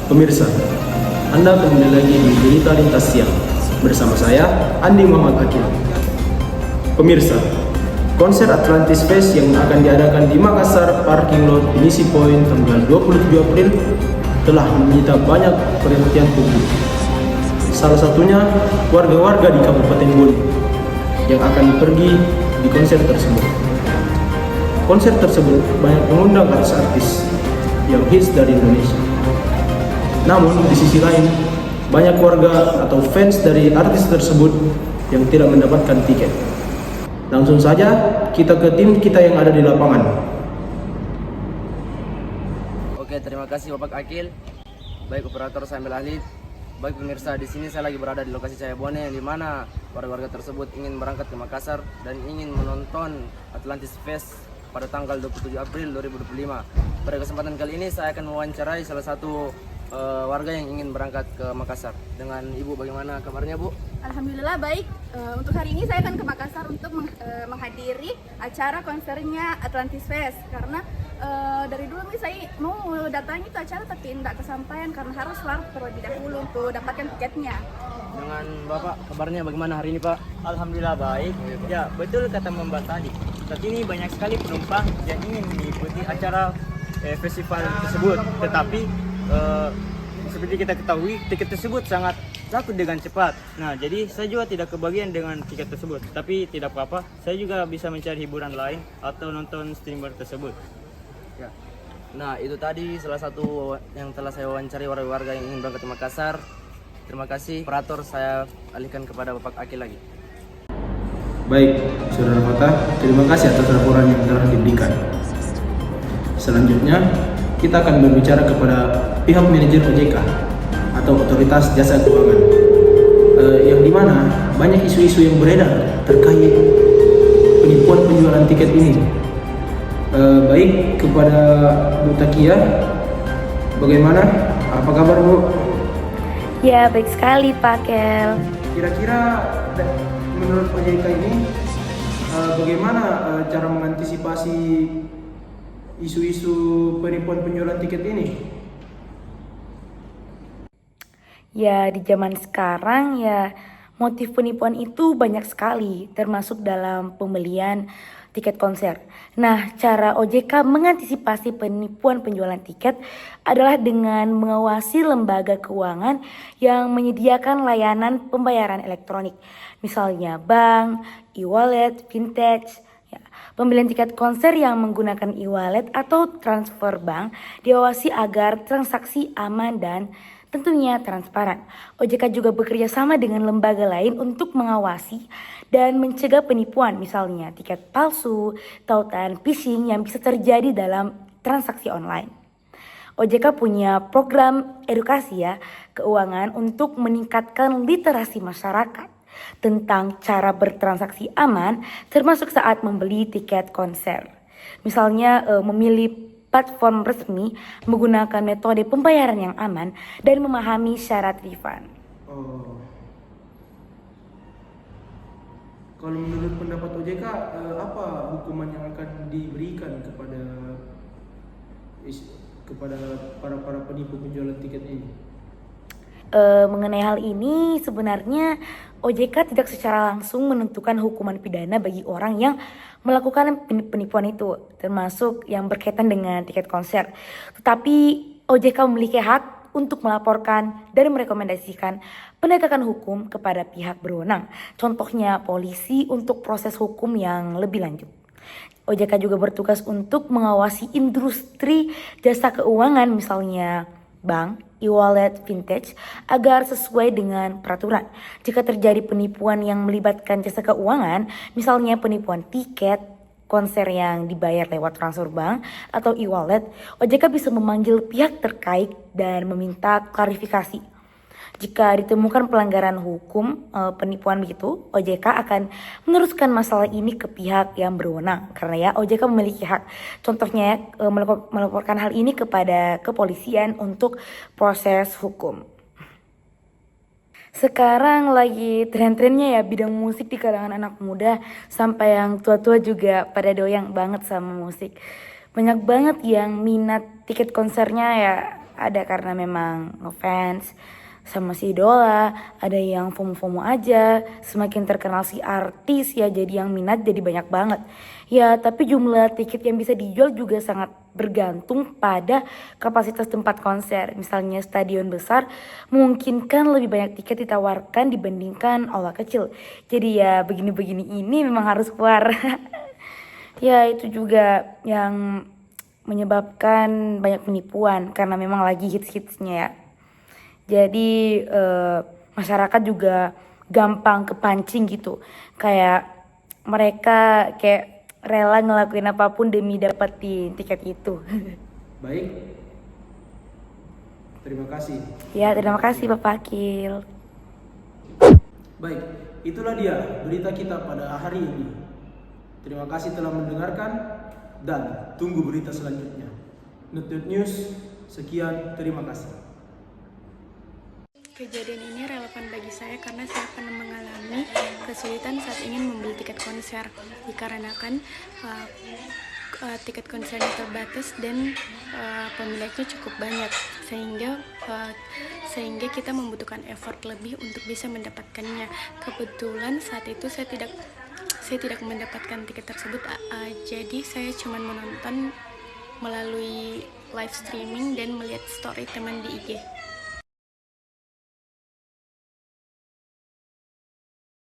Pemirsa, Anda kembali lagi di Berita Lintas Siang bersama saya, Andi Muhammad Akil. Pemirsa, konser Atlantis Fest yang akan diadakan di Makassar Parking Lot Inisi Point tanggal 27 April telah menyita banyak perhatian publik. Salah satunya warga-warga di Kabupaten Bone yang akan pergi di konser tersebut. Konser tersebut banyak mengundang artis-artis yang hits dari Indonesia. Namun di sisi lain, banyak warga atau fans dari artis tersebut yang tidak mendapatkan tiket. Langsung saja kita ke tim kita yang ada di lapangan. Oke, terima kasih Bapak Akil. Baik operator Sambil Ahli. Baik pemirsa, di sini saya lagi berada di lokasi Cahaya Bone, di mana warga-warga tersebut ingin berangkat ke Makassar dan ingin menonton Atlantis Fest pada tanggal 27 April 2025. Pada kesempatan kali ini saya akan mewawancarai salah satu warga yang ingin berangkat ke Makassar. Dengan Ibu, bagaimana kabarnya Bu? Alhamdulillah baik. Untuk hari ini saya akan ke Makassar untuk menghadiri acara konsernya Atlantis Fest karena dari dulu nih saya mau datangi itu acara tapi tidak kesampaian karena harus larut terlebih dahulu untuk dapatkan tiketnya. Dengan Bapak, kabarnya bagaimana hari ini Pak? Alhamdulillah baik. Ya, betul kata Mbak tadi. Saat ini banyak sekali penumpang yang ingin mengikuti acara festival tersebut. Tetapi seperti kita ketahui, tiket tersebut sangat laku dengan cepat. Nah, jadi saya juga tidak kebagian dengan tiket tersebut. Tapi tidak apa-apa, saya juga bisa mencari hiburan lain atau nonton streamer tersebut. Ya. Nah, itu tadi salah satu yang telah saya wawancari warga-warga yang ingin berangkat ke Makassar. Terima kasih. Operator, saya alihkan kepada Bapak Akil lagi. Baik, Saudara Fatah, terima kasih atas laporan yang telah diberikan. Selanjutnya, kita akan berbicara kepada pihak manajer OJK atau Otoritas Jasa Keuangan, yang dimana banyak isu-isu yang beredar terkait penipuan penjualan tiket ini. Baik kepada Bu Takia, bagaimana? Apa kabar Bu? Ya, baik sekali Pak Kel. Kira-kira menurut OJK ini bagaimana cara mengantisipasi isu-isu penipuan penjualan tiket ini? Ya, di zaman sekarang ya motif penipuan itu banyak sekali, termasuk dalam pembelian tiket konser. Nah, cara OJK mengantisipasi penipuan penjualan tiket adalah dengan mengawasi lembaga keuangan yang menyediakan layanan pembayaran elektronik. Misalnya bank, e-wallet, fintech. Ya, pembelian tiket konser yang menggunakan e-wallet atau transfer bank diawasi agar transaksi aman dan tentunya transparan. OJK juga bekerja sama dengan lembaga lain untuk mengawasi dan mencegah penipuan, misalnya tiket palsu, tautan phishing yang bisa terjadi dalam transaksi online. OJK punya program edukasi keuangan untuk meningkatkan literasi masyarakat tentang cara bertransaksi aman termasuk saat membeli tiket konser. Misalnya memilih platform resmi, menggunakan metode pembayaran yang aman, dan memahami syarat refund. Kalau menurut pendapat OJK, apa hukuman yang akan diberikan kepada para penipu penjualan tiket ini? Mengenai hal ini sebenarnya OJK tidak secara langsung menentukan hukuman pidana bagi orang yang melakukan penipuan itu, termasuk yang berkaitan dengan tiket konser. Tetapi OJK memiliki hak untuk melaporkan dan merekomendasikan penegakan hukum kepada pihak berwenang. Contohnya polisi untuk proses hukum yang lebih lanjut. OJK juga bertugas untuk mengawasi industri jasa keuangan, misalnya bank, e-wallet, fintech, agar sesuai dengan peraturan. Jika terjadi penipuan yang melibatkan jasa keuangan, misalnya penipuan tiket konser yang dibayar lewat transfer bank atau e-wallet, OJK bisa memanggil pihak terkait dan meminta klarifikasi. Jika ditemukan pelanggaran hukum penipuan begitu, OJK akan meneruskan masalah ini ke pihak yang berwenang karena ya OJK memiliki hak. Contohnya melaporkan hal ini kepada kepolisian untuk proses hukum. Sekarang lagi tren-trennya ya bidang musik di kalangan anak muda sampai yang tua-tua juga pada doyan banget sama musik. Banyak banget yang minat tiket konsernya ya ada karena memang ngefans sama si idola, ada yang FOMO-FOMO aja, semakin terkenal si artis ya jadi yang minat jadi banyak banget. Ya tapi jumlah tiket yang bisa dijual juga sangat bergantung pada kapasitas tempat konser. Misalnya stadion besar mungkin kan lebih banyak tiket ditawarkan dibandingkan aula kecil. Jadi ya begini-begini ini memang harus keluar. Ya itu juga yang menyebabkan banyak penipuan karena memang lagi hits-hitsnya ya. Jadi masyarakat juga gampang kepancing gitu. Kayak mereka kayak rela ngelakuin apapun demi dapetin tiket itu. Baik. Terima kasih. Ya, terima kasih Bapak Akil. Baik, itulah dia berita kita pada hari ini. Terima kasih telah mendengarkan dan tunggu berita selanjutnya. Nut News, sekian, terima kasih. Kejadian ini relevan bagi saya karena saya pernah mengalami kesulitan saat ingin membeli tiket konser dikarenakan tiket konsernya terbatas dan pemiliknya cukup banyak sehingga kita membutuhkan effort lebih untuk bisa mendapatkannya. Kebetulan saat itu saya tidak mendapatkan tiket tersebut, jadi saya cuma menonton melalui live streaming dan melihat story teman di IG.